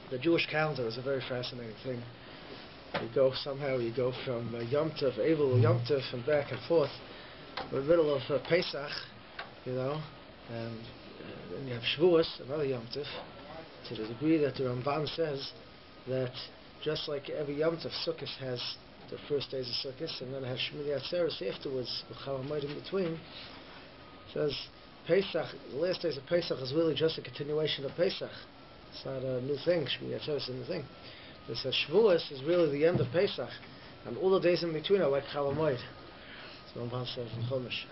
The Jewish calendar is a very fascinating thing. You go from Yom Tov, Elul, Yom Tov, and back and forth. We're in the middle of Pesach, and then you have Shavuos, another Yom Tov, to the degree that the Ramban says that just like every Yom Tov, Sukkot has the first days of Sukkot, and then it has Shmini Atzeres afterwards, with Chalamoid in between. Says Pesach, the last days of Pesach is really just a continuation of Pesach. It's not a new thing. Shmini Atzeres is a new thing. It says Shavuos is really the end of Pesach, and all the days in between are like Chalamoid. So Ramban says in Chumash.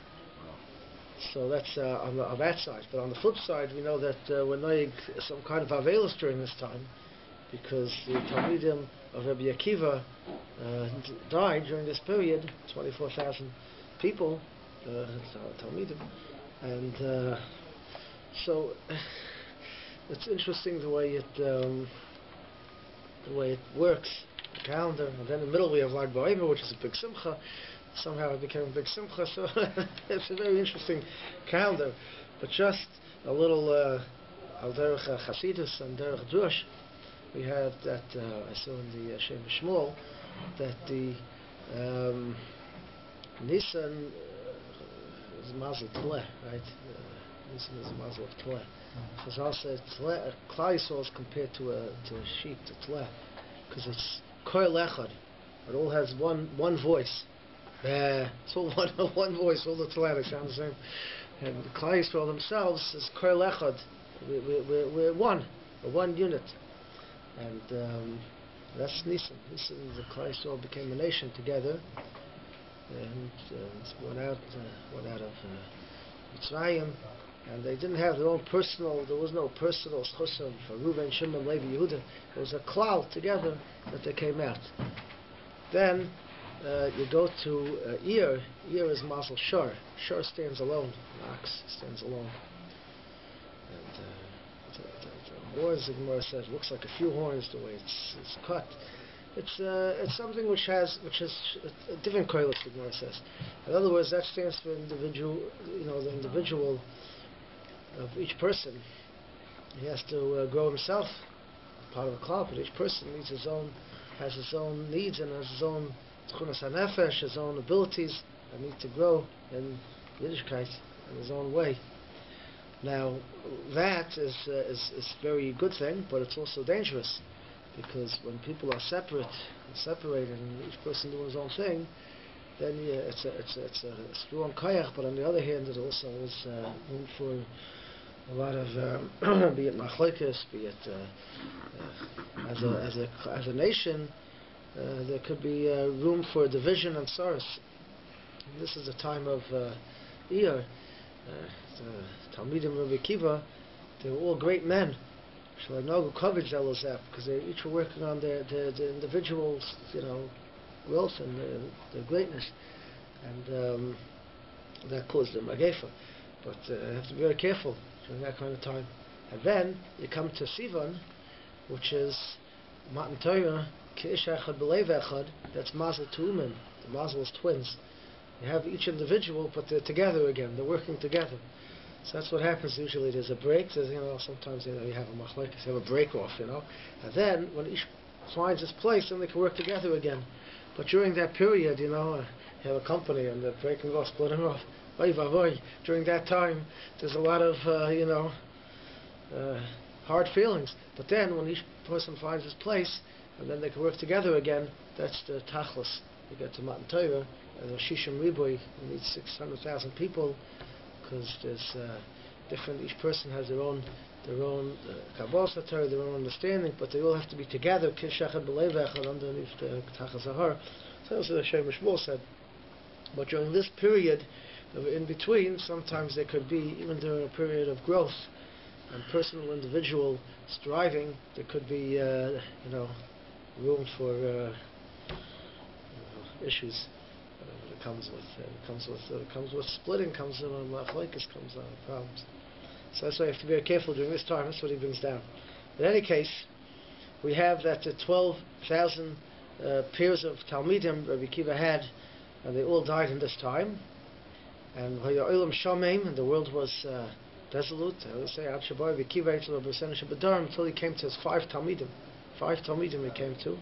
So that's on that side. But on the flip side, we know that we're knowing some kind of Avelis during this time, because the Talmidim of Rabbi Akiva died during this period, 24,000 people, Talmidim, and so it's interesting the way it works, the calendar, and then in the middle we have Lag BaOmer, which is a big simcha. Somehow it became a big simcha, so it's a very interesting calendar. But just a little al derech Chasidus and derech Drush, we had that I saw in the Shem Shmuel that the Nisan is Mazel Tleh, right? Nisan is Mazel of Tleh. So also Tleh, Klal Yisrael is compared to a sheep, to Tleh, because it's Koil Echad. It all has one voice. It's all one voice. All the Tleh sound the same. And the Klal Yisrael themselves is Koil Echad. We're one unit. And that's Nisan. Nisan, the Klal Yisrael became a nation together, and went out of Mitzrayim, and they didn't have their own personal. There was no personal schusim for Reuven, Shimon, Levi, Yehuda. It was a klal together that they came out. Then you go to Ear. Ear is Mazel Shor. Shor stands alone. An ox stands alone. And the horns, the Gemara says, looks like a few horns the way it's cut. It's something which is a different koilos, the Gemara says. In other words, that stands for individual. The individual of each person. He has to grow himself, part of a klal, but each person has his own needs and has his own tchunas hanefesh, his own abilities that need to grow in Yiddishkeit in his own way. Now, that is a very good thing, but it's also dangerous, because when people are separated, and each person doing his own thing, then it's a strong koyach. But on the other hand, it also is room for a lot of be it machlokes, be it as a nation, there could be room for division and sorrows. This is the time of Iyar. The Talmidim Rabbi Akiva, they were all great men. Because they each were working on their individuals, growth and their greatness, and that caused them a gefa. But you have to be very careful during that kind of time. And then you come to Sivan, which is Matan Torah, K'ish Echad B'Lev Echad. That's Mazel Tu'umen. The Mazel is twins. You have each individual, but they're together again. They're working together. So that's what happens usually. There's a break. Sometimes you have a machlokes, you have a break off, and then when each finds its place, then they can work together again. But during that period, you have a company and they're breaking off, splitting off. Oy vavoy. During that time, there's a lot of hard feelings. But then when each person finds his place, and then they can work together again, that's the tachlis. You get to Matan Torah, and the Shishim Riboy, you need 600,000 people, because there's different. Each person has their own Kabbalah Torah, their own understanding, but they all have to be together. Kishachad b'lev echad underneath the Tachas Ahar. So that's what the Shem Shmuel said. But during this period, in between, sometimes there could be, even during a period of growth and personal, individual striving, there could be room for issues. It comes with splitting, comes with machlokes, comes with problems. So that's why you have to be very careful during this time. That's what he brings down. In any case, we have that the 12,000 pairs of Talmidim Rabbi Akiva had, and they all died in this time. And the world was desolate. I would say until he came to his 5 Talmidim. 5 Talmidim he came to.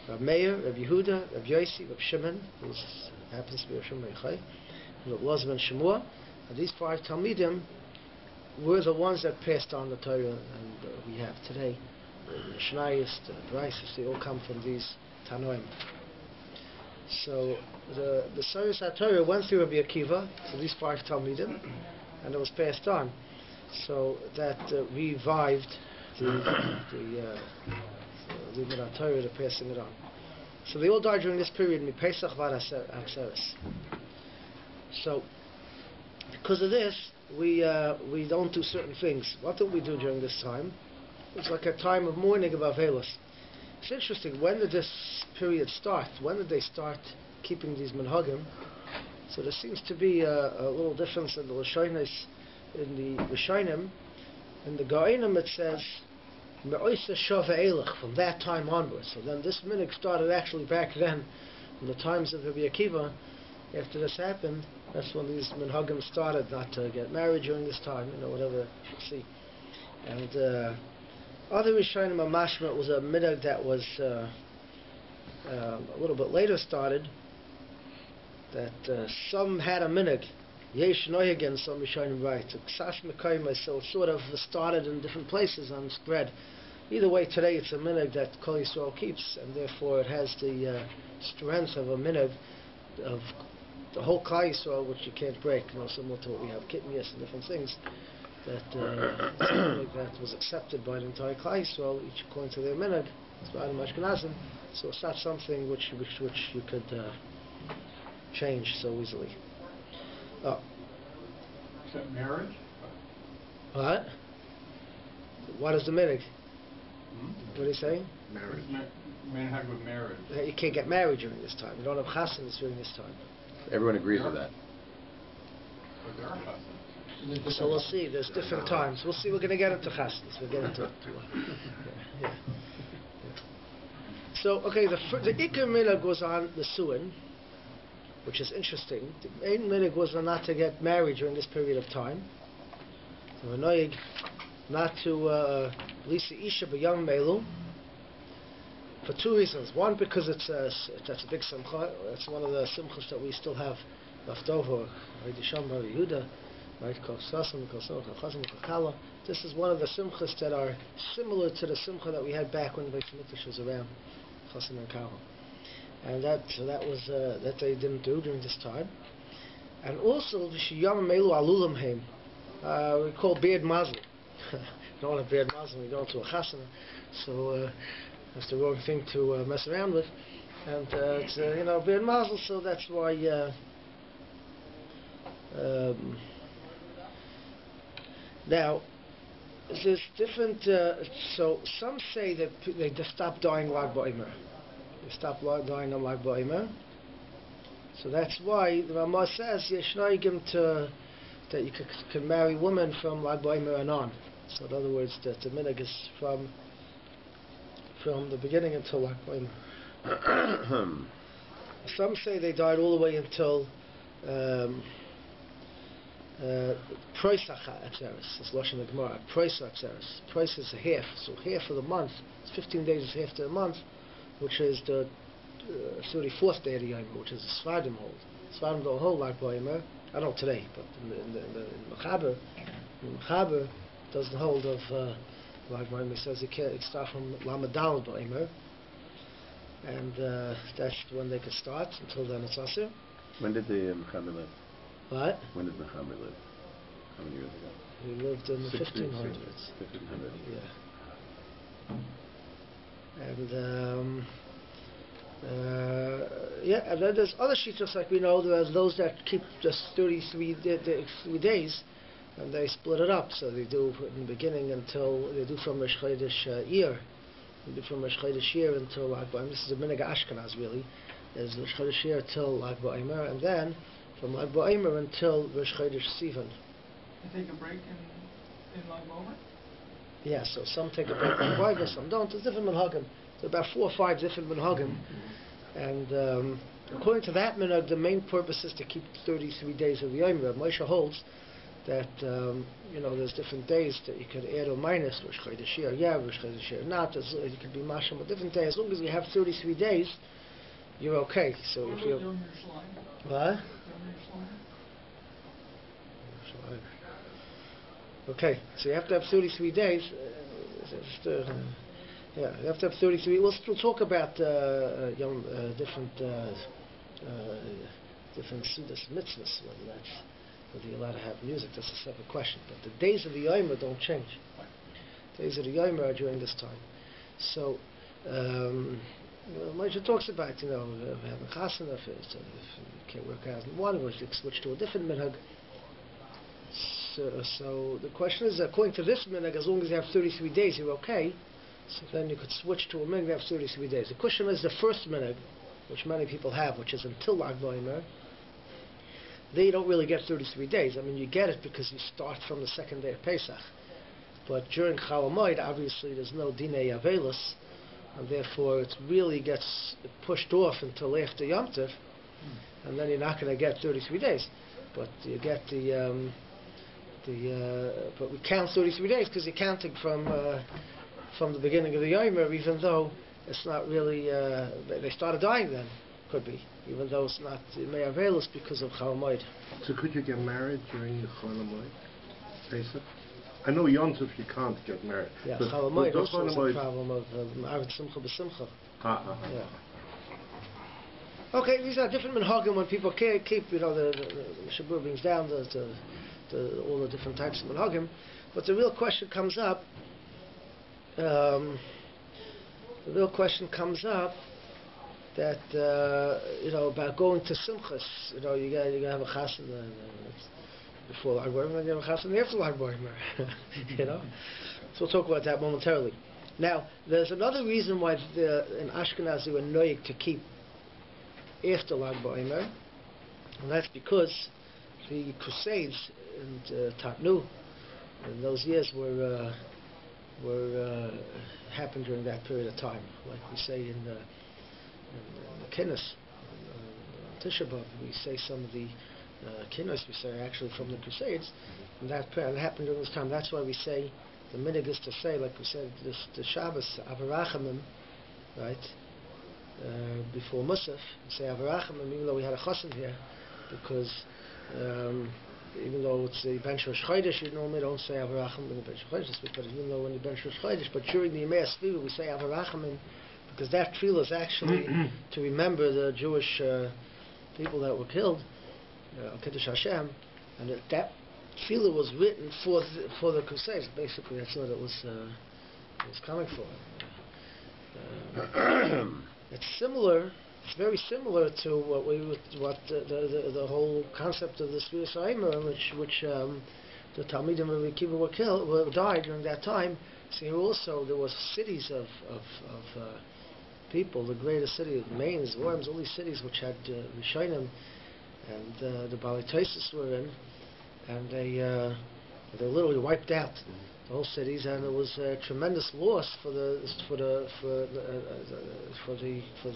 Rabbi Meir, Rabbi Yehuda, Rabbi Yossi, Rabbi Shimon, who happens to be Rabbi Shimon Mordechai, and Rabbi Loz ben Shemua. And these 5 Talmidim were the ones that passed on the Torah, and we have today. The Mishnayos, the Braisos, they all come from these Tanoim. So the Soros HaTorah went through Rabbi Akiva, so these 5 Talmidim, and it was passed on. So that revived the Limud HaTorah, the passing it on. So they all died during this period, Mi Pesach Vad HaAkseres. So because of this, we don't do certain things. What do we do during this time? It's like a time of mourning of Avelos. It's interesting, when did this period start? When did they start keeping these minhagim? So there seems to be a little difference in the Lashonos, in the Rishonim. In the Ga'inim it says, Me'oisa Shava Eilach, from that time onwards. So then this minhag started actually back then, in the times of Rabbi Akiva. After this happened, that's when these minhagim started, not to get married during this time, whatever, we'll see. And other Rishonim Mashma was a minhag that was a little bit later started, that some had a minhag, Yesh Noyag, and some Rishonim right. So it sort of started in different places and spread. Either way, today it's a minhag that Kol Yisrael keeps, and therefore it has the strength of a minhag of the whole Klal Yisrael, which you can't break, similar to what we have Kitnius and different things, that that was accepted by the entire Klal Yisrael, each according to their minhag. It's by the Ashkenazim, so it's not something which you could change so easily. Oh. Is that marriage? What? What is the minhag? What are you saying? Marriage. Minhag with marriage. You can't get married during this time. You don't have chassanas during this time. Everyone agrees with that. But there are chassanas. So we'll see. There's different times. We'll see. We're going to get into chassanas. We'll get into it. Yeah. So, okay, the Iker minhag was on the Suin, which is interesting. The main minhag was not to get married during this period of time. So Noyig not to Lisa Isha b'Yom Melu, for 2 reasons. One, because that's a big simcha. That's one of the simchas that we still have left over. This is one of the simchas that are similar to the simcha that we had back when the Beit Mikdash was around, Chasim and Kala. And that was that they didn't do during this time. And also, Yom Melu Alulam Heim. We call beard mazel. You don't want a beard mazel when you go into a chasana. So that's the wrong thing to mess around with. And it's beard mazel. So that's why. Now, there's different. So some say that they just stopped dying Lag BaOmer. They stopped dying on Lag BaOmer. So that's why the Ramah says that you can marry women from Lag BaOmer and on. So in other words, that the minhag is from the beginning until Lag BaOmer. Some say they died all the way until Proisach Atzeres. It's Lashon the Gemara. Proisach Atzeres. Prois is a half. So half of the month. It's 15 days is half of the month, which is the 34th day of the Yom, which is the Sfardim hold. Sfardim don't hold Lag BaOmer. I don't know today, but in Mechaber doesn't hold of Lag BaOmer. It says you can't start from Lamadal BaOmer, and that's when they can start. Until then, it's Asir. When did the Mechaber live? What? When did Mechaber live? How many years ago? He lived in the 1500s. 1500. Yeah. And then there's other shitas, like we know, there's those that keep just 33 days, and they split it up. So they do in the beginning until they do from Rosh Chodesh Iyar. They do from Rosh Chodesh Iyar until Lag BaOmer. This is a minhag Ashkenaz really. There's Rosh Chodesh Iyar till Lag BaOmer, and then from Lag BaOmer until Rosh Chodesh Sivan. You take a break in Lag BaOmer? Yeah, so some take a break in Lag, some don't. There's different minhagim. There are about 4 or 5 different minhagim. And according to that minhag, the main purpose is to keep 33 days of the Yom. Moshe holds that there's different days that you could add or minus, Rosh Chodesh, Rosh Chodesh, not. You could be mashal on different days. As long as you have 33 days, you're okay. So if you what? Okay, so you have to have 33 days. You have to have 33. We'll talk about different sudas mitzvahs, whether you're allowed to have music. That's a separate question. But the days of the OMER don't change. The days of the OMER are during this time. So Moshe talks about having chasana if you can't work out in one, or if you switch to a different minhag. So the question is, according to this minhag, as long as you have 33 days, you're okay. So then you could switch to a minhag that have 33 days. The question is the first minhag, which many people have, which is until Lag BaOmer. They don't really get 33 days. I mean, you get it because you start from the second day of Pesach. But during Chol Hamoed, obviously, there's no Dinei Avelis, and therefore it really gets pushed off until after Yom Tov, and then you're not going to get 33 days. But you get but we count 33 days because you're counting from the beginning of the Yomer, even though it's not really. They started dying then, could be, even though it's not Dinei Avelis because of Chol Hamoed. So could you get married during the Chol Hamoed, Pesach? I know Yom Tov you can't get married. Yeah, but Chol Hamoed also is a Hamoed problem of Ma'arid Simcha B'Simcha. Yeah. Okay, these are different minhagim when people can't keep, the Shabur brings down all the different types of minhagim. But the real question comes up. That about going to simchas. You gotta have a chasana before Lag BaOmer, and you have a chasana after Lag BaOmer. So we'll talk about that momentarily. Now, there's another reason why in Ashkenaz they were noyig to keep after Lag BaOmer, and that's because the Crusades and Tatnu in those years were happened during that period of time, like we say in the Kinnis, Tisha B'Av, we say some of the Kinnis we say actually from the Crusades, and that happened during this time. That's why we say the minhag is to say, like we said, the Shabbos Avarachamim, right? Before Musaf, we say Avarachamim, even though we had a chassan here, because even though it's the bench Rosh Chodesh, you normally don't say Avarachamim in the bench Rosh Chodesh, but even though when you bench Rosh Chodesh, but during the Yemei Sfiru we say Avarachamim, because that tefillah is actually to remember the Jewish people that were killed, Kiddush Hashem, and that tefillah was written for the Crusades. Basically, that's what it was coming for. It's similar. It's very similar to what the whole concept of the Sfiras HaOmer, which the Talmidim of Rabbi Akiva were died during that time. So here also there was cities of people. The greatest city of Mainz, Worms, all these cities which had Scheiner and the Bali Taisis were in, and they literally wiped out the whole cities, and it was a tremendous loss for the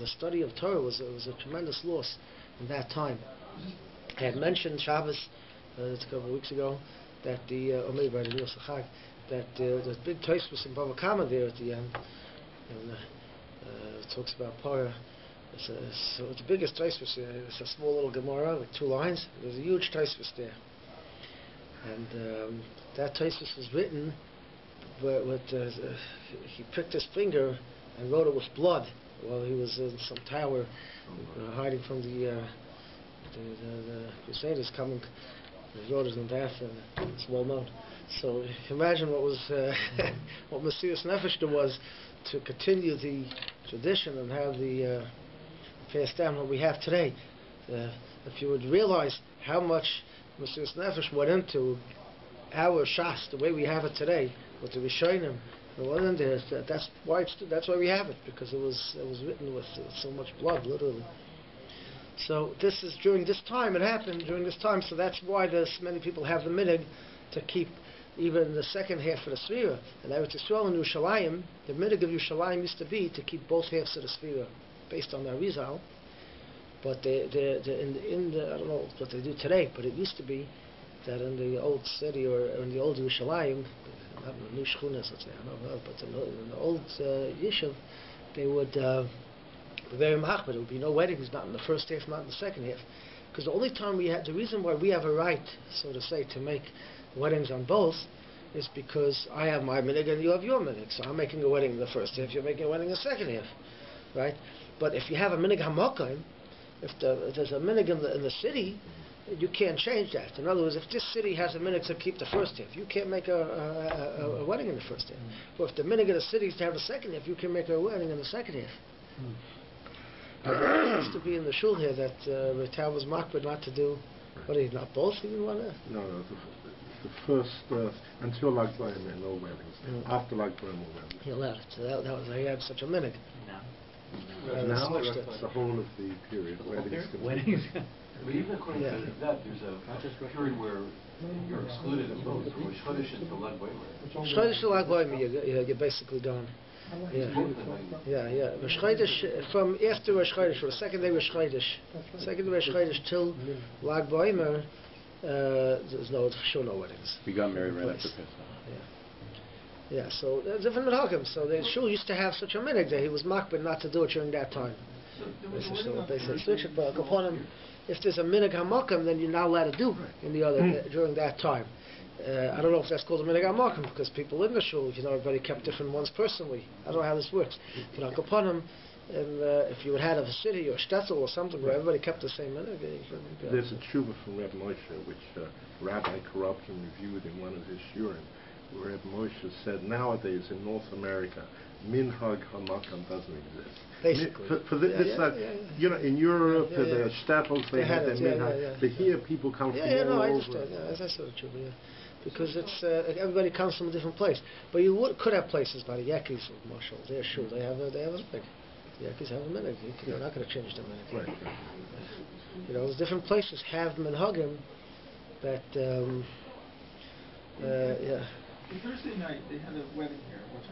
study of Torah. It was a tremendous loss in that time. I had mentioned Shabbos a couple of weeks ago that the that the big Tosfos in Bava Kama there at the end, and it talks about Parah. So it's the biggest Tosfos there. It's a small little Gemara with 2 lines. There's a huge Tosfos there, and that Tosfos was written with he pricked his finger and wrote it with blood while he was in some tower hiding from the Crusaders coming. He wrote it in that, and it's well known. So imagine what was what Mesiras Nefesh was to continue the tradition and have the pass down what we have today. If you would realize how much Mesiras Nefesh went into our Shas, the way we have it today, with the Rishonim, that's why we have it, because it was written with so much blood, literally. So this is during this time. It happened during this time. So that's why there's many people have the minhag to keep even the second half of the Sfira. And Eretz Yisrael and Yerushalayim, the minhag of Yerushalayim used to be to keep both halves of the Sfira, based on the Arizal. But they're in the I don't know what they do today, but it used to be that in the old city or in the old Yerushalayim, not in the new Shchunas, let's say, I don't know, but in the old Yishuv, they would be very machbed. There would be no weddings, not in the first half, not in the second half. Because the only time the reason why we have a right, so to say, to make weddings on both is because I have my minhag and you have your minhag. So I'm making a wedding in the first half, you're making a wedding in the second half, right? But if you have a minhag hamakayim, if there's a minhag in the city, you can't change that. In other words, if this city has a minhag to keep the first half, you can't make a wedding in the first half. Or if the minhag of the city is to have the second half, you can make a wedding in the second half. It used to be in the shul here that Rital was makbid not to do, not both? He didn't want to? No, the first, until Lag B'Omer, no weddings. After Lag B'Omer, no weddings. He allowed it. So that was, he had such a minhag. Now that's the whole of the period. Weddings. But even according to that, there's a period where you're excluded in both. Rosh Chodesh is the Lag B'Omer. Rosh Chodesh to Lag B'Omer, you're basically done. Yeah. Rosh Chodesh, from after Rosh Chodesh, for the second day Rosh Chodesh, till Lag B'Omer, there's no weddings. We got married right after Pesach. Yeah, so there's different minhagim. So the shul used to have such a minhag that he was makbid not to do it during that time. So they said switch it, but upon him, if there's a minhag hamakim, then you're not allowed to do in the other during that time. I don't know if that's called a minhag hamakim because people in the shul, everybody kept different ones personally. I don't know how this works. But upon him, and if you would have a city or a shtetl or something where everybody kept the same minhag, there's a tshuva from Rabbi Moshe which Rabbi Corruption reviewed in one of his shurim, where Rabbi Moshe said nowadays in North America, minhag hamakam doesn't exist. Basically. In Europe, the shtetls, they had their minhag. But here, people come from all over. I understand. That's sort of true, because it's everybody comes from a different place. But you could have places by the Yakis or Marshall. They're sure they have a minhag. The Yakis have a minhag. You're not going to change the minhag. Right. There's different places have minhagim that. Thursday night they had a wedding here, which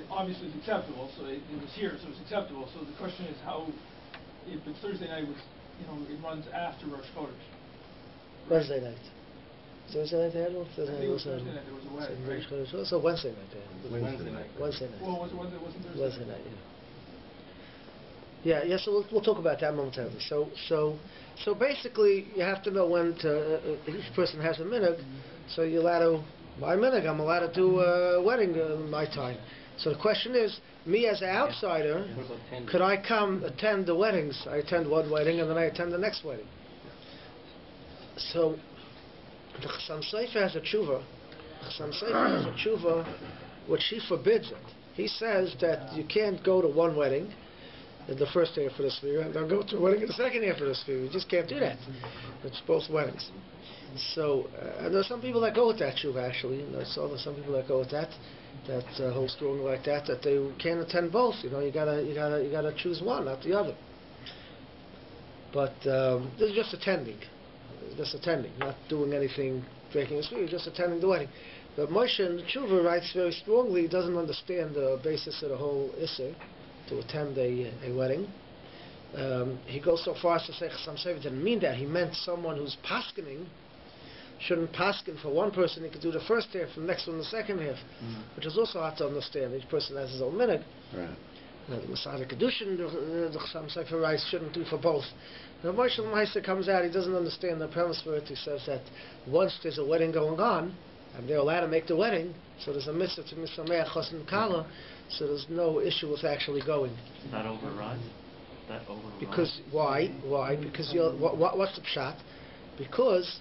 obviously is acceptable. So it was here, so it's acceptable. So the question is how, if it's Thursday night was, it runs after Rosh Chodesh. Wednesday night. Thursday night they had one? Thursday night there was a wedding, right? So Wednesday night they had one. Wednesday night. Wednesday night. Well, wasn't Thursday? Wednesday night, yeah. So we'll talk about that momentarily. So basically, you have to know when each person has a minhag. So you're allowed to, my minhag, I'm allowed to do a wedding in my time. So the question is, me as an outsider, could I come attend the weddings? I attend one wedding and then I attend the next wedding. So the Chassam Sofer has a tshuva. Which he forbids it. He says that you can't go to one wedding in the first half of the sphere and then go to a wedding in the second half of the sphere. You just can't do that. It's both weddings. So, and there's some people that go with that tshuva actually. And there's some people that go with that hold strong like that they can't attend both. You gotta choose one, not the other. But this is just attending, not doing anything, breaking a sphere, just attending the wedding. But Moshe in the tshuva writes very strongly. He doesn't understand the basis of the whole issur to attend a wedding. He goes so far as to say Chassam Sofer didn't mean that. He meant someone who's paskening shouldn't pasken for one person. He could do the first half and the next one the second half, which is also hard to understand. Each person has his own minhag. Right. The Masada Kedushin, the Chassam Sofer writes, shouldn't do for both. Now Moshe L'maisa comes out, he doesn't understand the premise for it. He says that once there's a wedding going on, and they're allowed to make the wedding, so there's a mitzvah to misameach chosn kala, so there's no issue with actually going. That overrides? Because why? Because what's the pshat? Because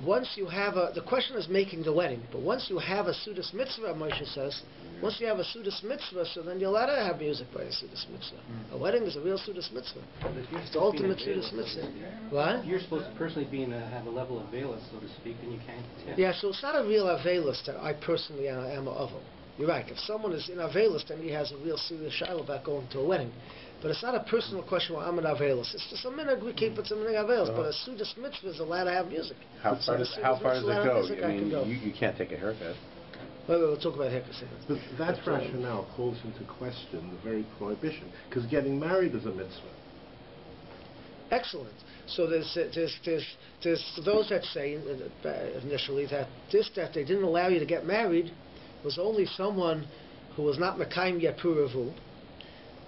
once you have the question is making the wedding, but once you have a sudas mitzvah, Moshe says, once you have a sudas mitzvah, so then you're allowed to have music by a sudas mitzvah. A wedding is a real sudas mitzvah. It's the ultimate sudas mitzvah. What? You're supposed to personally have a level of veilus, so to speak, then you can't attend. Yeah, so it's not a real aveilus that I personally am a oval. You're right. If someone is in aveilus, then he has a real serious shiloh about going to a wedding. But it's not a personal question, well, I'm an aveilus. It's just a minhag we keep, it's a minhag aveilus. But a sudas mitzvah is allowed to have music. How far does it go? I mean, you can't take a haircut. We'll talk about haircuts. But that rationale calls into question the very prohibition, because getting married is a mitzvah. Excellent. So there's those that say initially that they didn't allow you to get married was only someone who was not Mekayim yet Puravu,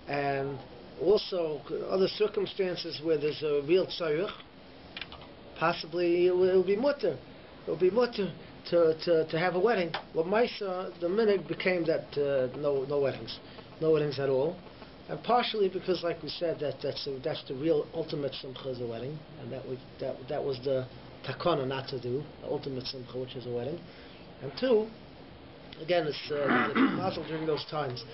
and also other circumstances where there's a real tzarich. Possibly it'll be mutter. It'll be mutter to have a wedding. Well, the minhag became that no weddings at all. And partially because, like we said, that's the real ultimate simcha is a wedding, and that was the takana not to do the ultimate simcha, which is a wedding. And two, again, it's the mazel during those times.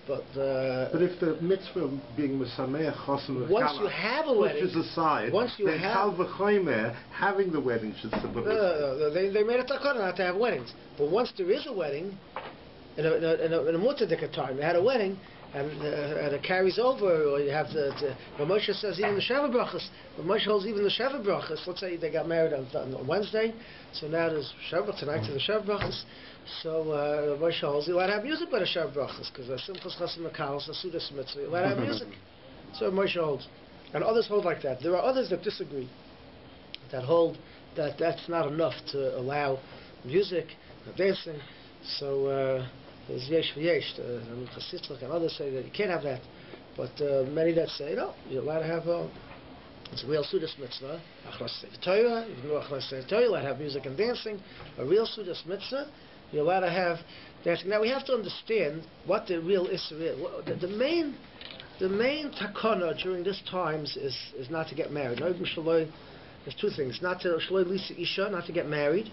But if the mitzvah being mesameach chosim once you have a wedding, pushes aside, then kal v'chomer having the wedding should support. They made a takana not to have weddings. But once there is a wedding, in a mutadika time, they had a wedding. And it carries over, or you have the Moshe says even the Sheva Brachas. Moshe holds even the Sheva Brachas. Let's say they got married on Wednesday, so now there's Sheva tonight to the Sheva Brachas. So Moshe holds you allowed to have music by the Sheva Brachas because Simchas Chasim Mekalos, the Sudas Mitzvah, you allowed to have music. So Moshe holds, and others hold like that. There are others that disagree, that hold that that's not enough to allow music, dancing. So. There's yesh v'yesh, and others say that you can't have that, but many that say no, you're allowed to have it's a real sudas mitzvah. Achras Torah, even though Achras Torah, you're allowed to have music and dancing. A real sudas mitzvah, you're allowed to have dancing. Now we have to understand what the real issue is. The main takana during this times is not to get married. There's two things: not to shloi lisa isha, not to get married.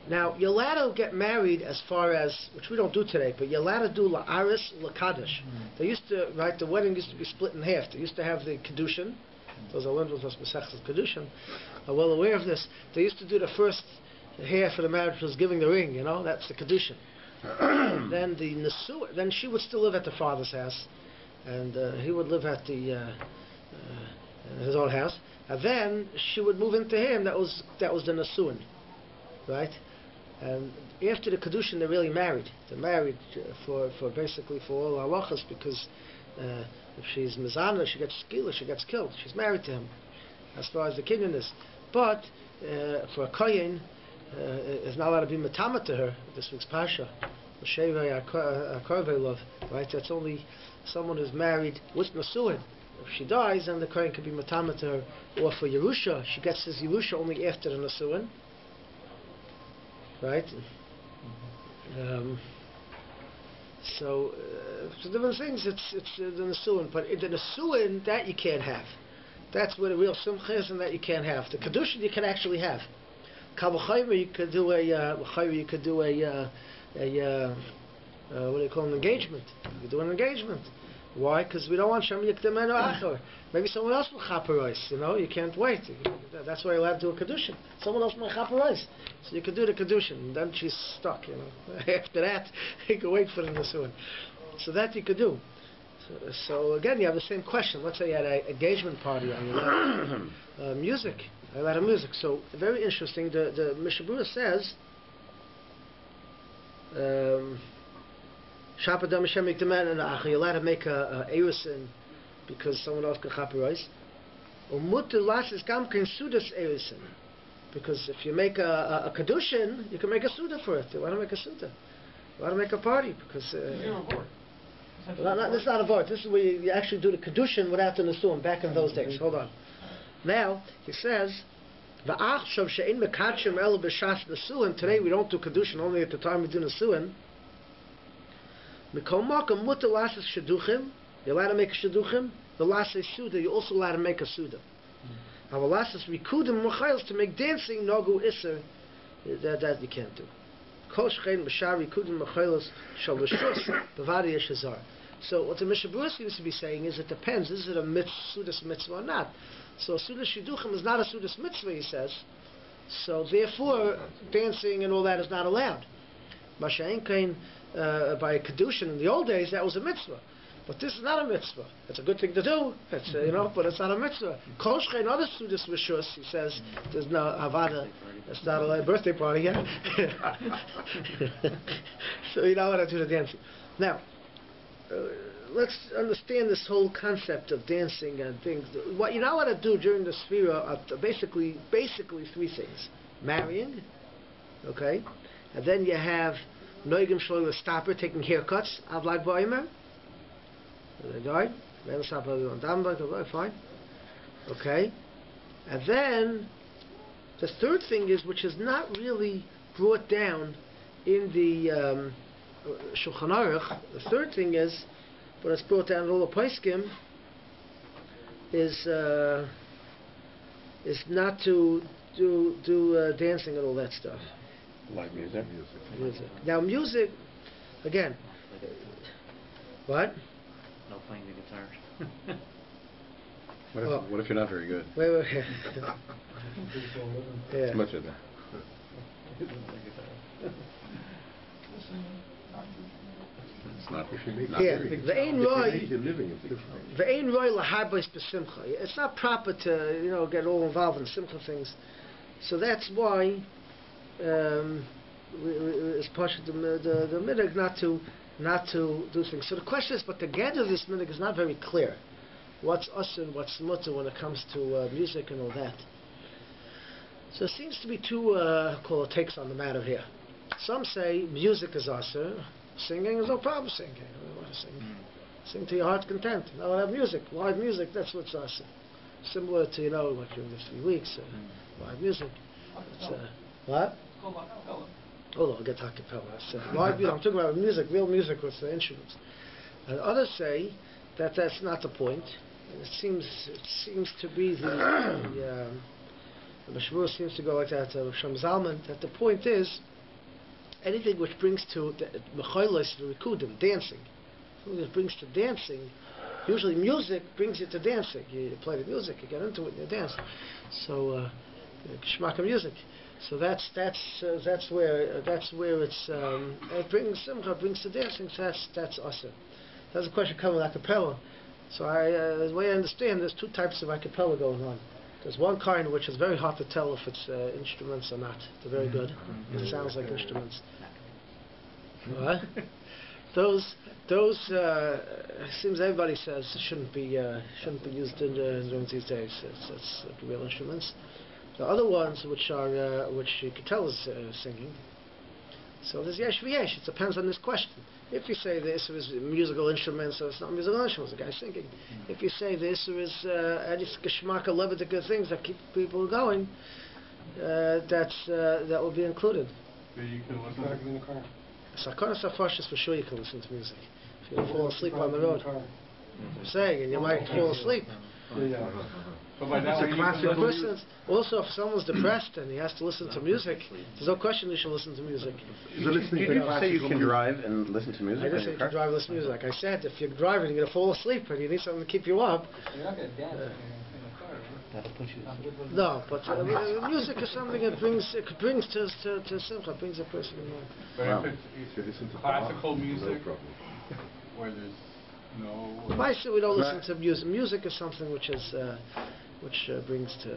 Now, you're allowed to get married as far as, which we don't do today, but you're allowed to do la'aris, la'kadish. They used to, the wedding used to be split in half. They used to have the kedushin. Those are learned with us, Masechtas kedushin, are well aware of this. They used to do the first half of the marriage was giving the ring, that's the kedushin. Then the nesuah, then she would still live at the father's house, and he would live at his own house. And then she would move into him. That was the nesuin, right? And after the kedushin, they're really married. They're married for basically for all halachas, because if she's mizana, she gets skila, she gets killed. She's married to him, as far as the kinyan is. But for a kohen, is not allowed to be matama to her. This week's pasha, right? That's only someone who's married with nasuin. If she dies, then the kohen could be matama to her. Or for Yerusha, she gets his Yerusha only after the nasuin. Right? So different things. It's the nesuin, but the nesuin that you can't have. That's where the real simcha is, and that you can't have. The kedushin you can actually have. Kavachayim, you could do what do you call an engagement? You could do an engagement. Why? Because we don't want Shem Yikdemenu Achor. Maybe someone else will chaperois. You can't wait. That's why you're allowed to do a kedushin. Someone else might chaperois, so you could do the kedushin. And then she's stuck. After that, you can wait for the nesuin. So that you could do. So again, you have the same question. Let's say you had an engagement party and you had music. A lot of music. So very interesting. The Mishabura says. You're allowed to make a erusin because someone else can chaperois. Because if you make a kedushin, you can make a suda for it. You want to make a suda. You want to make a party because. This is not a vort. This is where you actually do the kedushin without the nesuin. Back in those days. Hold on. Now he says. Today we don't do kedushin, only at the time we do nesuin. You're allowed to make a shidduchim. The last is suda. You're also allowed to make a suda. Now the last is rikudim machayos, to make dancing nogu iser. That you can't do. Kol shchein b'shar rikudim machayos shal l'shus b'vadi yeshazar. So what the Mishabura seems to be saying is it depends. Is it a sudas mitzvah or not? So suda shidduchim is not a sudas mitzvah, he says. So therefore, dancing and all that is not allowed. Masha'en kain. By a kedushin in the old days, that was a mitzvah, but this is not a mitzvah. It's a good thing to do, it's, but it's not a mitzvah. Kol shchein other sudas rishus, he says, there's no avada. It's not a birthday party yet. So you don't want to do the dancing. Now, let's understand this whole concept of dancing and things. What you're not allowed to do during the Sphira are basically three things: marrying, okay, and then you have noigim shloim stopper taking haircuts. Avlag b'omer. Fine, okay, and then the third thing is, which is not really brought down in the Shulchan Aruch. The third thing is, but it's brought down in all the Poskim, is not to do dancing and all that stuff. Like music? Music. Now music, again, what? No playing the guitar. What if you're not very good? Wait. Yeah. It's much of that. It's not. Yeah. It's not proper to get all involved in simcha things. So that's why it's part of the minhag not to do things. So the question is, but the get of this minhag is not very clear. What's us and what's mutter when it comes to music and all that. So there seems to be two takes on the matter here. Some say music is usher, singing is no problem singing. I want to sing. Sing to your heart's content. Now I have music, live music, that's what's usher. Similar to, like during the 3 weeks, live music. What? Hold on, I'll get to acapella. Live music, I'm talking about music, real music with the instruments. And others say that that's not the point. It seems to be the Mashmur seems to go like that, Shem Zalman, that the point is anything which brings to Mecholos, the Rikudim, dancing. Something that brings to dancing, usually music brings you to dancing. You play the music, you get into it, and you dance. So, Shmaka music. So that's where it's it brings simcha, brings to dancing. So that's awesome. There's a question coming with acapella. So the way I understand, there's two types of acapella going on. There's one kind which is very hard to tell if it's instruments or not. They're very good. It sounds like instruments. What? Those seems everybody says shouldn't be used during these days. It's like real instruments. The other ones which you can tell is singing. So there's yesh v'yesh. It depends on this question. If you say the issue is musical instruments, so it's not musical instruments, the guy's singing. If you say the issue is any geschmacka levitica things that keep people going, that will be included. So you can listen to it in the car. Sakana Safash for sure you can listen to music. If you fall asleep on the road. I'm saying, and you might fall asleep. But by that way, also, if someone's depressed and he has to listen to music, there's no question you should listen to music. Did you say you can drive and listen to music? I just say you can drive and listen to music. Like I said, if you're driving, you're going to fall asleep and you need something to keep you up. You're not going to dance in the car, right? That'll put you. No, but music is something that brings to simcha, brings a person in mind. But if it's classical music, where there's no... I say we don't listen to music. Music is something which brings to...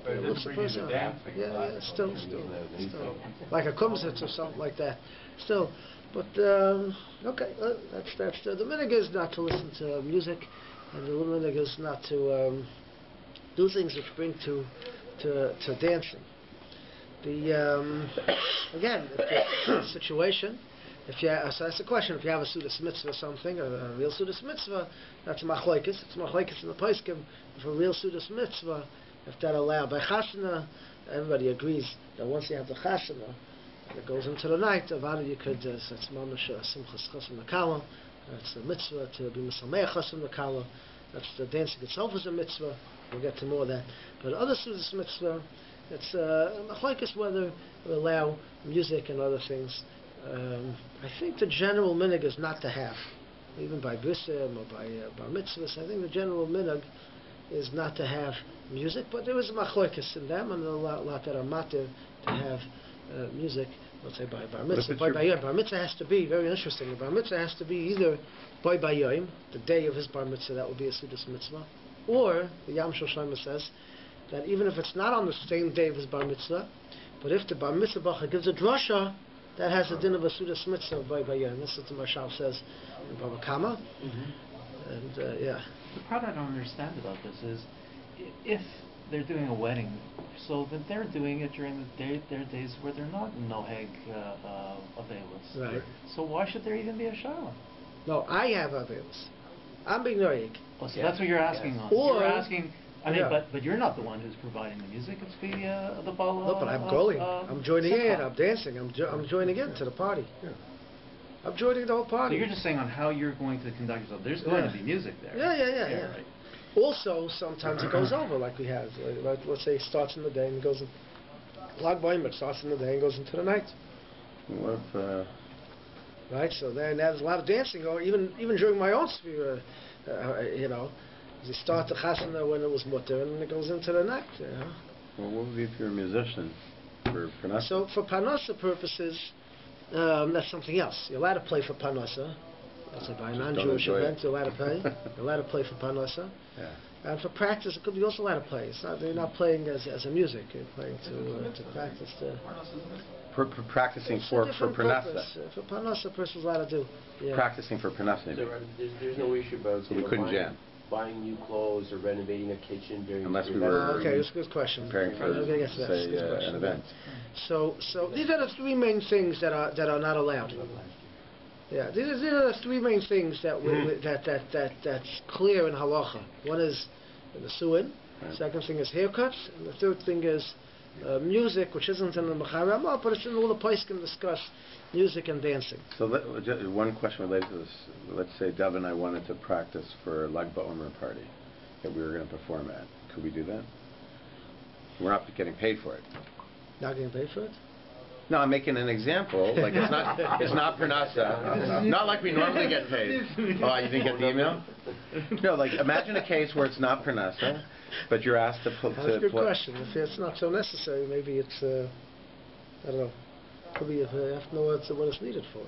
But it doesn't bring you to dancing. Yeah, still. Like a kumsitz or something like that. Still. But, okay, that's the minhag is not to listen to music, and the minhag is not to do things which bring to dancing. Again, the situation, so that's the question, if you have a Sudas mitzvah or something, a real Sudas mitzvah, that's machlokes. It's machlokes in the poskim. If a real Sudas mitzvah, if that allowed by chasana, everybody agrees that once you have the chasana, and it goes into the night, avada you could, that's mamash simchas chasam nekala, that's the mitzvah to be misameach chasam nekala, that's the dancing itself is a mitzvah, we'll get to more of that. But other Sudas mitzvah, it's machlokes whether we allow music and other things. I think the general minhag is not to have, even by brisim or by bar mitzvahs. I think the general minhag is not to have music, but there is a machlokes in them, and a lot that are matir to have music. Let's say by bar mitzvah. Bar mitzvah has to be very interesting. Bar mitzvah has to be either by yom, the day of his bar mitzvah, that will be a sudas mitzvah, or the Yam Shel Scheiner says that even if it's not on the same day of his bar mitzvah, but if the bar mitzvah bacha gives a drasha That has the din of a Sudas Mitzvah by Yom. This is what the Marshal says in Baba Kama. And yeah. The part I don't understand about this is, if they're doing a wedding, so that they're doing it during their days where they're not noheg availus. Right. So why should there even be a shaila? No, I have availus. I'm being noheg. Oh, so that's what you're asking on. Or, you're asking. I mean, but you're not the one who's providing the music. It's the ball. No, but I'm going. I'm joining in. I'm dancing. I'm joining in to the party. Yeah. I'm joining the whole party. So you're just saying on how you're going to conduct yourself. There's going to be music there. Yeah. Right. Also, sometimes it goes over, like we have. Like, let's say it starts in the day and goes in. Lag B'Omer starts in the day and goes into the night. What if, right. So then there's a lot of dancing, or even during my own sphere, you start the chasana when it was mutter, and it goes into the night. Well, what would be if you're a musician for parnasa? So for parnasa purposes, that's something else. You're allowed to play for parnasa. That's like by a non-Jewish event, you're allowed to play. You're allowed to play for parnasa. Yeah. And for practice, it could be also allowed to play. It's not, you're not playing as a music. You're playing to practice the. Practicing for parnasa. For parnasa, a person's allowed to do. Yeah. Practicing for parnasa. There's no issue about so we couldn't jam. Buying new clothes or renovating a kitchen during. Unless we were. Okay, that's a good question. Preparing for say an event. So these are the three main things that are not allowed. Yeah, these are the three main things that's clear in halacha. One is the suin. Right. Second thing is haircuts, and the third thing is music, which isn't in the Mechar, but it's in all the places can discuss music and dancing. So one question related to this. Let's say Dov and I wanted to practice for a Lag BaOmer party that we were going to perform at. Could we do that? We're not getting paid for it. Not getting paid for it? No, I'm making an example. Like it's not parnasa. Not like we normally get paid. Oh, you didn't get the email? No, like imagine a case where it's not parnasa, but you're asked to put. That's a good question. If it's not so necessary, maybe it's I don't know. Could be if you have to know what it's needed for.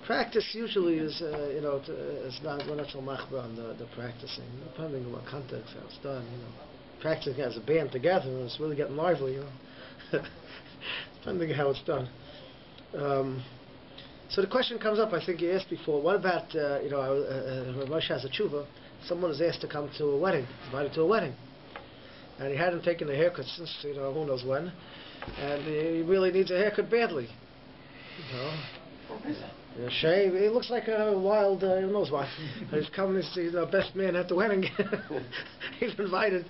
Practice usually is it's not we're not so machbar on the practicing, depending on what context how it's done. Practicing as a band together, and it's really getting lively, depending on how it's done. So the question comes up, I think you asked before, what about, Moshe has a tshuva, someone is asked to come to a wedding, invited to a wedding, and he hadn't taken a haircut since, who knows when, and he really needs a haircut badly. Shave. He looks like a wild, who knows what. He's coming, he's the best man at the wedding. He's invited.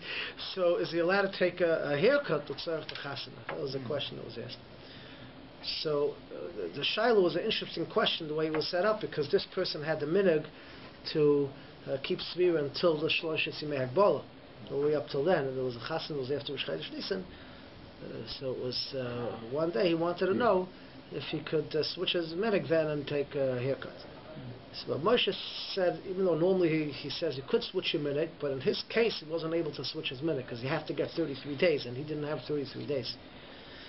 So is he allowed to take a haircut to serve the chasana? That was the question that was asked. So the Shiloh was an interesting question, the way it was set up, because this person had the minhag to keep svira until the Shlosh Yitzimei Hagbala, all the way up till then. And there was a chasana that was after Rosh Chodesh Nisan. So it was one day he wanted to know if he could switch his minhag then and take a haircut. So Moshe said, even though normally he says he could switch his minhag, but in his case he wasn't able to switch his minhag because you have to get 33 days, and he didn't have 33 days.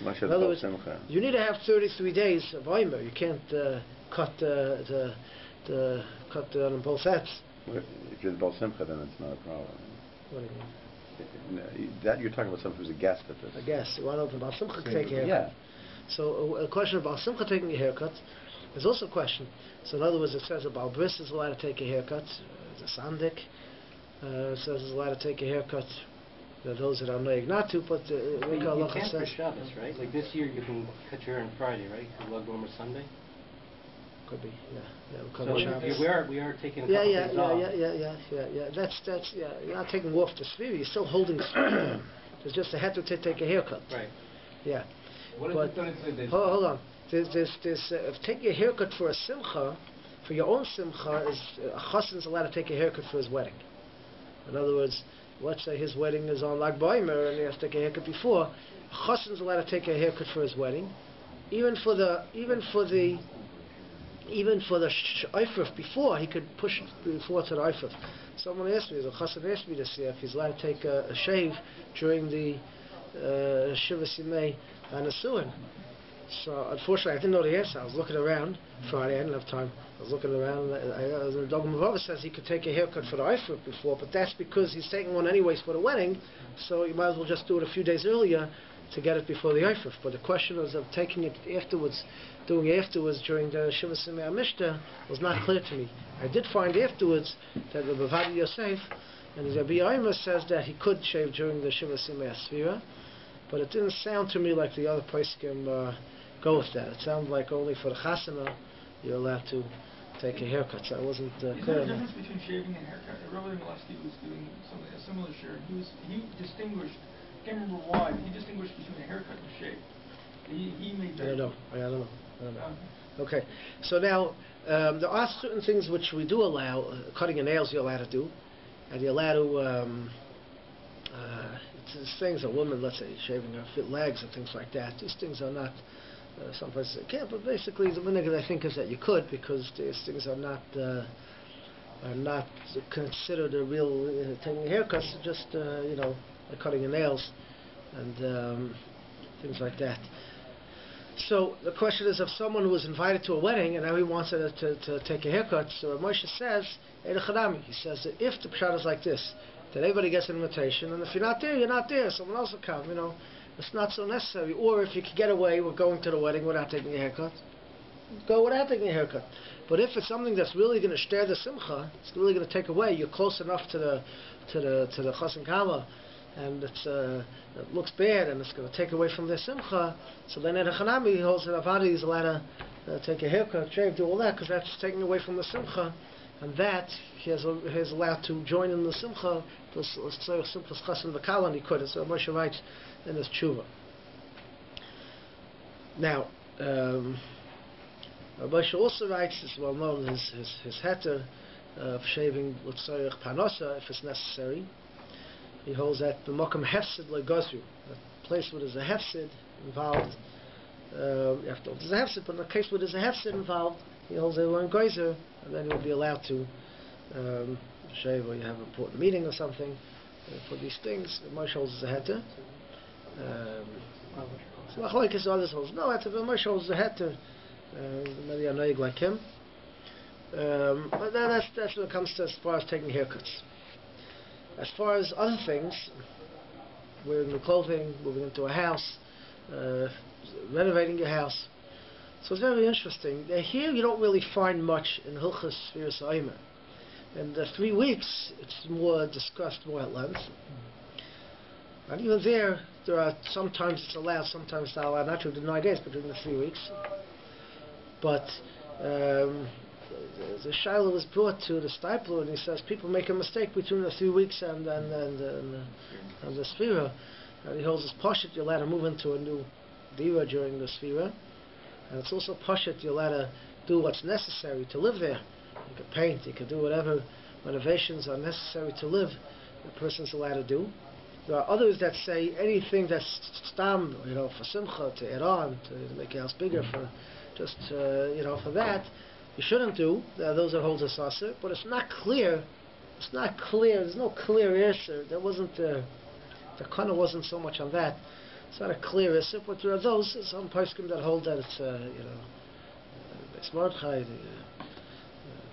In other words, you need to have 33 days of OMER. You can't cut on both ends. If you're the Baal Simcha, then it's not a problem. What do you mean? That you're talking about someone who's a guest at this. A guest. You want to Baal Simcha to take a haircut. Yeah. So a question about Simcha taking a haircut is also a question. So in other words, it says about Bris is allowed to take a haircut. The Sandik says is allowed to take a haircut. There are those that are noig not to, but you can't for Shabbos, right? Like this year, you can cut your hair on Friday, right? Lag BaOmer Sunday. Could be, yeah. So we are taking a couple days off. Yeah. That's You're not taking off the sphere. You're still holding the sphere. There's just a head to take a haircut. Right. Yeah. What is the 33 days? Hold on. If taking a haircut for a simcha, for your own simcha, is a chassan is allowed to take a haircut for his wedding. In other words, let's say his wedding is on Lag BaOmer and he has to take a haircut before. A chassan is allowed to take a haircut for his wedding, even for the Eifrif before, he could push before to the Eifrif. Someone asked me, the chassan asked me this year, if he's allowed to take a shave during the Shivas Yimei and a Suin. So unfortunately, I didn't know the answer. I was looking around Friday. I didn't have time. I was looking around. The Dogma Vava says he could take a haircut for the Eifert before, but that's because he's taking one anyways for the wedding. So you might as well just do it a few days earlier to get it before the Eifert. But the question was of taking it afterwards, doing it afterwards during the Shiva Simei Mishnah was not clear to me. I did find afterwards that the Bavadi Yosef and the Rabbi OMER says that he could shave during the Shiva Simei Sfira, but it didn't sound to me like the other poskim go with that. It sounded like only for the chasana you're allowed to take a haircut. So I wasn't clear. Is there a difference between shaving and haircut? Rabbi Milevsky was doing something a similar share. He distinguished. I can't remember why, but he distinguished between a haircut and shave. He made. I don't know. Okay. So now there are certain things which we do allow. Cutting your nails you're allowed to do, and you're allowed to. These things, a woman, let's say, shaving her legs and things like that. These things are not. Some places say can't, but basically the minhag I think is that you could, because these things are not considered a real taking haircuts, just cutting your nails and things like that. So the question is, if someone who was invited to a wedding and now he wants to take a haircut, so Moshe says, he says that if the pshat is like this, that everybody gets an invitation, and if you're not there, you're not there. Someone else will come. It's not so necessary. Or if you can get away with going to the wedding without taking a haircut, go without taking a haircut. But if it's something that's really going to stir the simcha, it's really going to take away. You're close enough to the chassan kala, and it looks bad, and it's going to take away from the simcha. So then at a chanami, he holds that avadi is allowed to take a haircut, shave, do all that, because that's taking away from the simcha. And that he is allowed to join in the simcha, the simcha's chassan v'kala, and he could. So Moshe writes in his tshuva. Now, Moshe also writes, as well known, his heter of shaving l'tzorech panosa if it's necessary. He holds that the mokum hefsid legosu, a place where there's a hefsid involved. You have to, there's a hefsid, but in the case where there's a hefsid involved, he holds a one geyser, and then he'll be allowed to shave, or you have an important meeting or something for these things. Moshe holds a heter. So machlokes others holds no heter, but Moshe holds a heter. Many are noig like him. But that's when it comes to as far as taking haircuts. As far as other things, wearing new clothing, moving into a house, renovating your house. So it's very interesting. Here you don't really find much in Hilchos Sfiras OMER. In the 3 weeks, it's more discussed more at length. And even there are sometimes it's allowed, sometimes it's not allowed, not during the 9 days, but during the 3 weeks. But the Scheiner was brought to the Stipler, and he says people make a mistake between the 3 weeks and the Sfira. And he holds his poshut, you're allowed to move into a new dira during the Sfira. And it's also poshut, you're allowed to do what's necessary to live there. You can paint, you can do whatever renovations are necessary to live, the person's allowed to do. There are others that say anything that's stam, for simcha, to add on, to make your house bigger, for just, for that, you shouldn't do. There are those that hold us asr, but it's not clear. It's not clear. There's no clear answer. There wasn't, the kana wasn't so much on that. It's not a clear answer, but there are those, some poskim that hold that it's, Mordechai,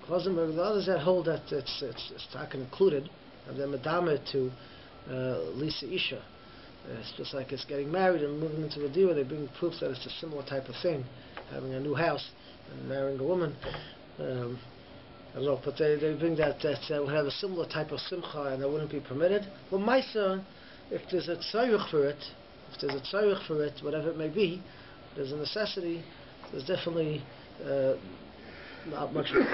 Klosenberg, the others that hold that it's taken included, and they're medame to Lisa Isha. It's just like it's getting married and moving into a dira. They bring proofs that it's a similar type of thing, having a new house and marrying a woman. I don't know, but they bring that would have a similar type of simcha and that wouldn't be permitted. Well, Maisa, if there's a tzarich for it, whatever it may be, there's a necessity. There's definitely not much of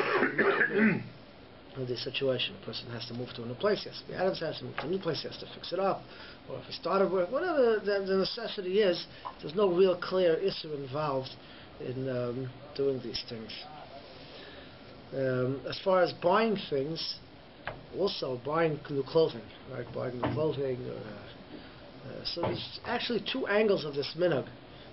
the situation. A person has to move to a new place, he has to be out of his house, move to a new place, he has to fix it up, or if he started work, whatever the necessity is, there's no real clear issue involved in doing these things. As far as buying things, also buying new clothing, right? Buying new clothing. So there's actually 2 angles of this minhag.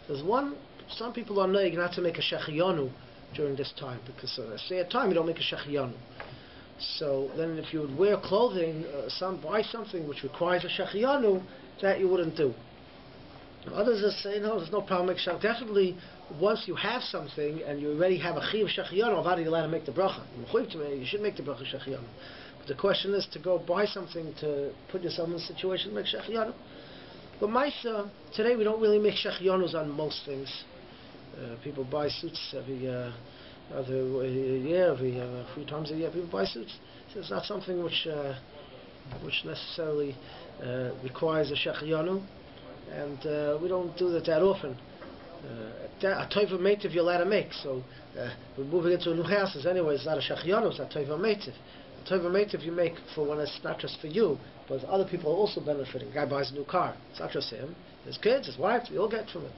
There's one, some people are noig not to make a shechiyanu during this time, because say at time you don't make a shechiyanu. So then if you would wear clothing, buy something which requires a shechiyanu, that you wouldn't do. Others are saying, no, there's no problem making shech. Definitely, once you have something and you already have a chiv shechiyanu, how are you allowed to make the bracha? You should make the bracha shechiyanu. But the question is to go buy something to put yourself in a situation to make shechiyanu. But Maisa, today we don't really make shechiyanus on most things. People buy suits every year, every few times a year. People buy suits. So it's not something which necessarily requires a shechiyanu. And we don't do that often. A toiva meitiv you're allowed to make. So we're moving into a new house. Anyway, it's not a shechiyanu, it's a toiva meitiv. A toiva meitiv you make for when it's not just for you, but other people are also benefiting. A guy buys a new car. It's not just him. His kids, his wife, they all get from it.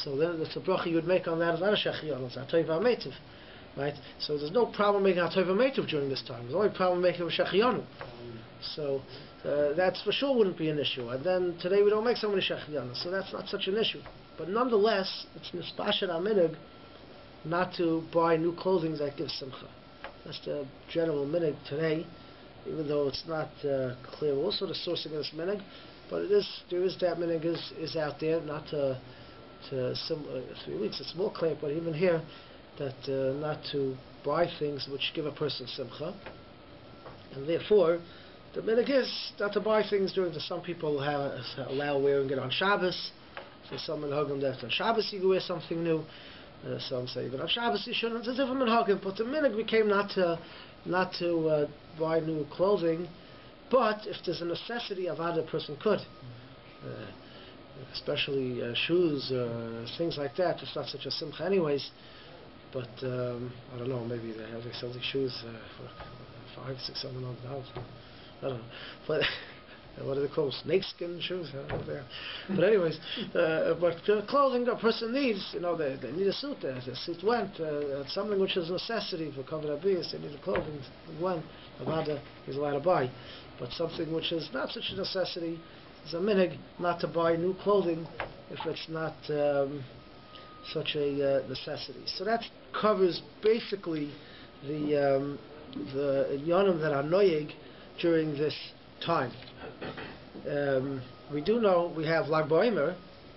So then it's a bracha you would make on that. It's not a shechiyanu, it's a toiva meitiv. Right? So there's no problem making a toiva meitiv during this time. There's only problem making a shechiyanu. So that's for sure wouldn't be an issue. And then today we don't make so many shechiyanu, so that's not such an issue. But nonetheless, it's nispashet aminig not to buy new clothing that gives simcha. That's the general minig today, even though it's not clear also the source of this minig, but there is that minig is out there, not to 3 weeks. It's more clear, but even here, that not to buy things which give a person simcha, and therefore the minig is not to buy things during the. Some people allow wearing it on Shabbos. So some minhagim that on Shabbos you can wear something new. Some say even on Shabbos you shouldn't. There's different minhagim, but the minig became not to buy new clothing. But if there's a necessity, avad a person could, especially shoes, things like that. It's not such a simcha, anyways. But I don't know. Maybe they sell these shoes for $500, $600. I don't know, but what are they called? Snakeskin shoes? But anyways, but clothing a person needs, they need a suit. The suit went. Something which is a necessity for covered abiyas, they need the clothing. When Avada is allowed to buy, but something which is not such a necessity is a minig not to buy new clothing if it's not such a necessity. So that covers basically the yonim that are noyeg during this time. We do know we have Lag BaOmer,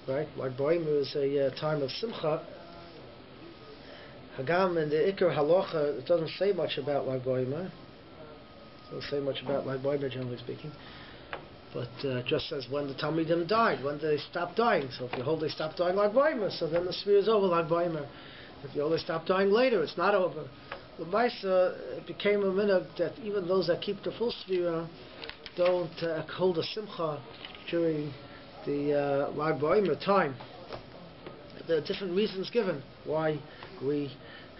right? Lag BaOmer is a time of simcha. Hagam and the Iker Halacha, it doesn't say much about Lag BaOmer. It doesn't say much about Lag BaOmer, generally speaking. But just says when the Talmidim died, when they stopped dying. So if you hold they stopped dying Lag BaOmer, so then the sphere is over Lag BaOmer. If you hold they stopped dying later, it's not over. The Maisa, it became a minhag that even those that keep the full sphere don't hold a simcha during the Lag BaOmer time. There are different reasons given why we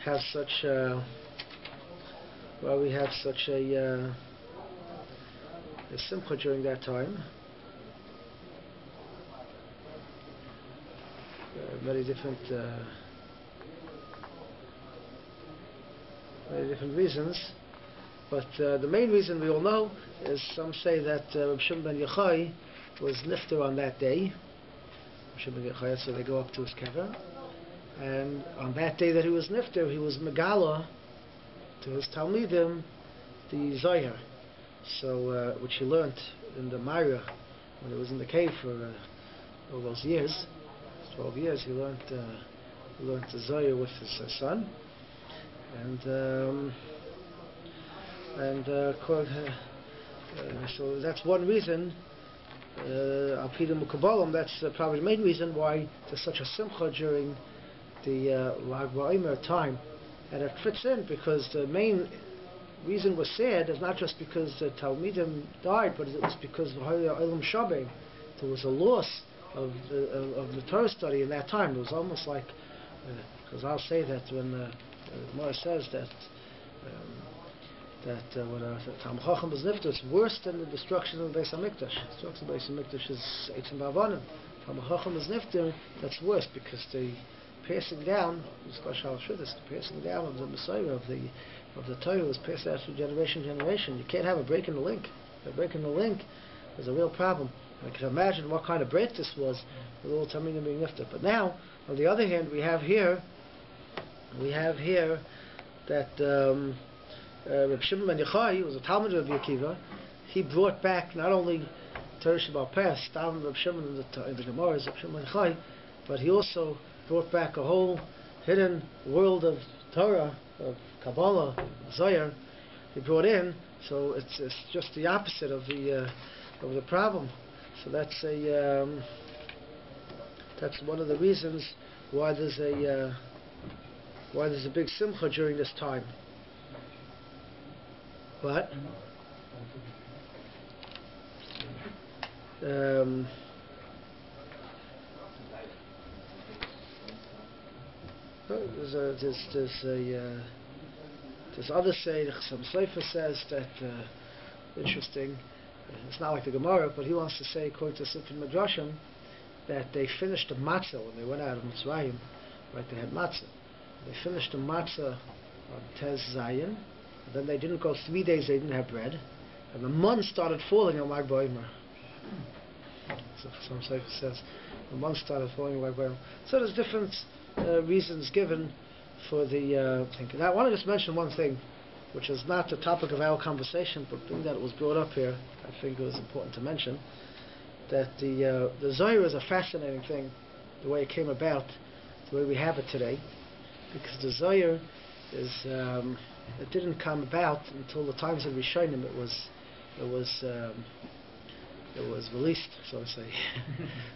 have such a simcha during that time. Many different reasons, but the main reason we all know is some say that Rabbi Shimon ben Yochai was nifter on that day. Rabbi Shimon ben Yochai, so they go up to his kever, and on that day that he was nifter, he was megala to his talmidim the Zohar, so which he learnt in the Myra when he was in the cave for all those years, 12 years. He learnt the Zohar with his son. So that's one reason. Al Pidum Mukabalim, that's probably the main reason why there's such a simcha during the Lag BaOmer time, and it fits in because the main reason was sad is not just because the Talmidim died, but it was because of Olam Shabbat. There was a loss of the Torah study in that time. It was almost like, because I'll say that when Gemara says that when Tam Chacham was nifter, it's worse than the destruction of the Beis HaMikdash. The destruction of the Beis HaMikdash is Eitzim Ba'avanim. Tam Chacham is nifter, that's worse because the passing down, the passing down of the Messiah of the Torah was passed out through generation to generation. You can't have a break in the link. If a break in the link is a real problem. I can imagine what kind of break this was with all Talmidim being nifter. But now, on the other hand, we have here that Reb Shimon ben Yochai, who was a Talmud of Rabbi Akiva, he brought back not only Torah Shabbat Peh, Stam Reb Shimon in the Gemara is Reb Shimon Chai, but he also brought back a whole hidden world of Torah, of Kabbalah, Zohar. He brought in, so it's just the opposite of the problem. So that's one of the reasons why there's a big simcha during this time. What? There's others say, some Sefer says that, interesting, it's not like the Gemara, but he wants to say, according to Sifin Midrashim, that they finished the matzah when they went out of Mitzrayim, right, they had matzah. They finished the matzah on Tez Zayin, and then they didn't go 3 days, they didn't have bread, and the mun started falling on Lag BaOmer. So some Sefer says, the mun started falling on Lag BaOmer. So there's different reasons given for the thinking. Now, I want to just mention one thing, which is not the topic of our conversation, but being that it was brought up here, I think it was important to mention that the Zohar is a fascinating thing, the way it came about, the way we have it today, because the Zohar is it didn't come about until the times of Rishonim. It was released, so to say,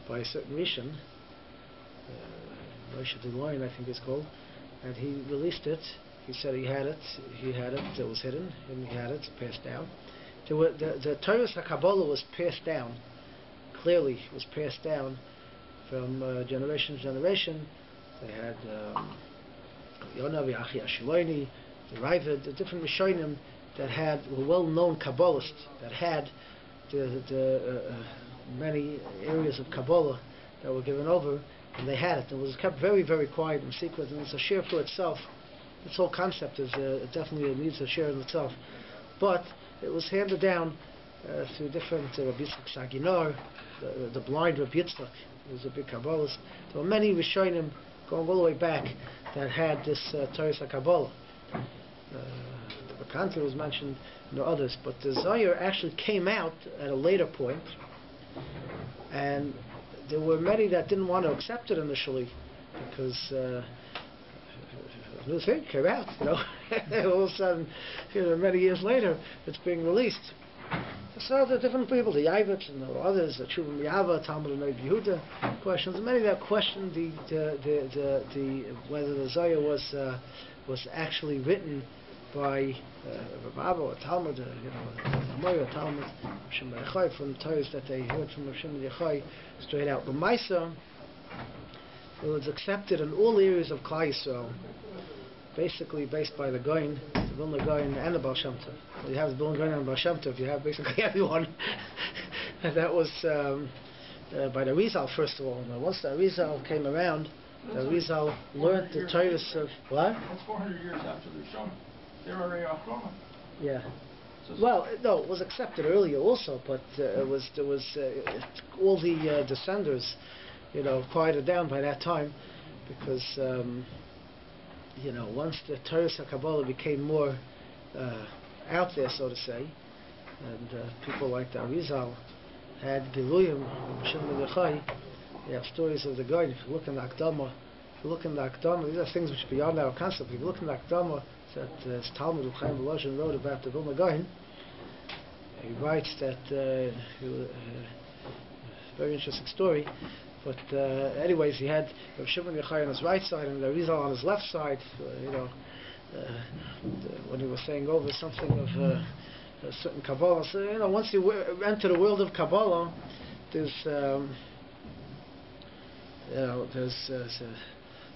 by a certain Rishon. Moshe DeLoin, I think it's called, and he released it. He said he had it, it was hidden, and he had it, passed down. The Torah HaKabbalah was passed down, clearly was passed down from generation to generation. They had Yonah, V'Achi Ashiloni, the Ravid, the different Rishonim that were well-known Kabbalists, that had the many areas of Kabbalah that were given over, and they had it. It was kept very, very quiet and secret, and it's a share for itself. This whole concept is definitely needs a share in itself. But it was handed down through different Rabbi Yitzchak Saginar, the blind Rabbi Yitzchak, who was a big Kabbalist. There were many Rishonim going all the way back that had this Torah HaKabbalah. The Kantor was mentioned, others, but the Zohar actually came out at a later point, and there were many that didn't want to accept it initially because a new thing came out, all of a sudden, many years later, it's being released. So the different people, the Yavits and the others, the Tshuva Miyava, Talmud and Yehuda, questions. Many that questioned whether the Zohar was actually written by Rabbi or Talmud, Moira Talmud, Shem Yechai, from Torahs that they heard from Shem Yechai straight out. But Maisa, it was accepted in all areas of Klal Yisrael, basically based by the Goyin, the Vilna Goyin and the Baal Shem Tov. You have the Vilna Goyin and the Baal Shem Tov, you have basically everyone. And that was by the Rizal, first of all. Now, once the Rizal came around, the Rizal learned the Torahs of what? That's 400 years after the Rishon. They're already Achrona. Yeah. Well, no, it was accepted earlier also, but there was all the descendants, quieted down by that time, because once the Torah HaKabbalah became more out there, so to say, and people like the Arizal had Giluyim, Shem Mordechai, they have stories of the guy. If you look in the Akdama, these are things which are beyond our concept. If you look in the Akdama, that Talmud of Chaim Volozhin wrote about the Vilna Gaon, he writes that very interesting story. But anyways, he had Rav Shimon Yochai on his right side and the Rizal on his left side. When he was saying over something of a certain Kabbalah. So once you enter the world of Kabbalah, there's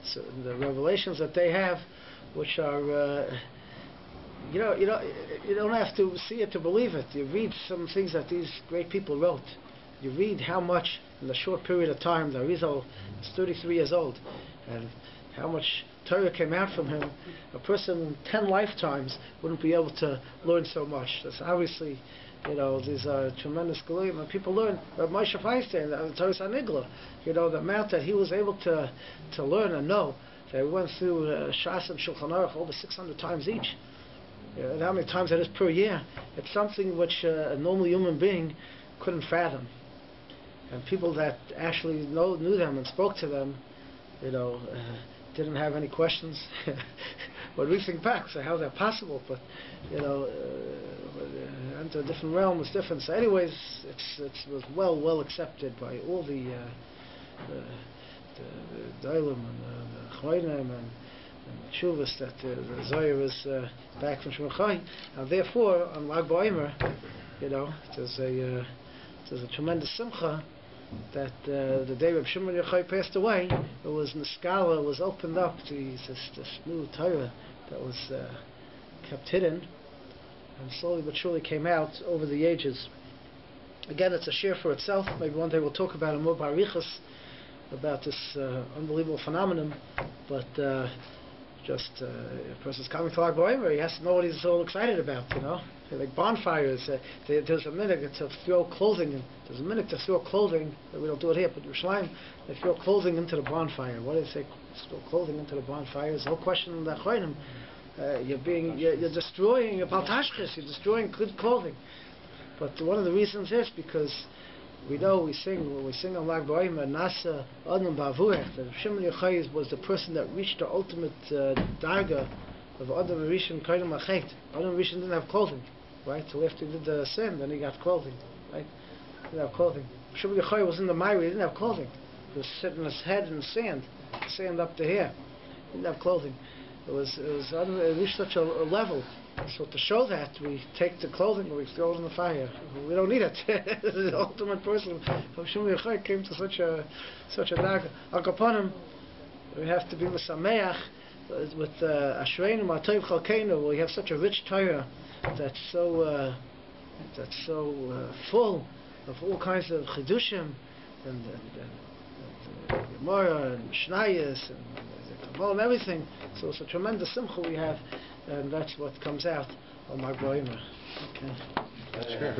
certain the revelations that they have, which are you don't have to see it to believe it. You read some things that these great people wrote. You read how much in a short period of time. The Rizal is 33 years old, and how much Torah came out from him. A person in 10 lifetimes wouldn't be able to learn so much. That's obviously, these are tremendous Geluim, and people learn. Moshe Feinstein, the Torah Sanigla, the amount that he was able to learn and know. They went through Shas and Shulchan Aruch over 600 times each. And how many times that is per year? It's something which a normal human being couldn't fathom. And people that actually knew them and spoke to them, didn't have any questions. What we think back, so how's that possible? But enter a different realm is different. So, anyways, it was well accepted by all the Dailim and the Chaynim and the Shuvas that the Zohar is back from Shemachai, and therefore on Lag BaOmer, there's a tremendous simcha that the day Reb Shimon Yochai passed away, it was Niskala, was opened up to this new Torah that was kept hidden, and slowly but surely came out over the ages. Again, it's a share for itself. Maybe one day we'll talk about it more barichas, about this unbelievable phenomenon. But if a person's coming to Lag BaOmer, he has to know what he's all excited about, Like bonfires, there's a minute to throw clothing, there's a minute to throw clothing, we don't do it here, but Yerushalayim, they throw clothing into the bonfire. What do they say? Throw clothing into the bonfire. There's no question in the Chayim. You're destroying a baltashkes, you're destroying good clothing. But one of the reasons is because we sing on Lag BaOmer, Nasa Adam Ba'avuech, that Shimon Yochai was the person that reached the ultimate darga of Adam Rishon Kaidem Achet. Adam Rishon didn't have clothing, right? So after he did the sin, then he got clothing, right? He didn't have clothing. Shimon Yochai was in the mire, he didn't have clothing. He was sitting his head in the sand up to here. He didn't have clothing. It reached such a level. So to show that, we take the clothing and we throw it in the fire. We don't need it. The ultimate person of Shimon Yochai came to such a daga. Al Kapanim, we have to be with Sameach, with Ashreinu Ma'atayv Chalkeinu. We have such a rich Torah that's so full of all kinds of chidushim and Gemara and Mishnayos and Kabbalah and everything. So it's a tremendous simcha we have, and that's what comes out on Lag BaOmer. Okay. That's good.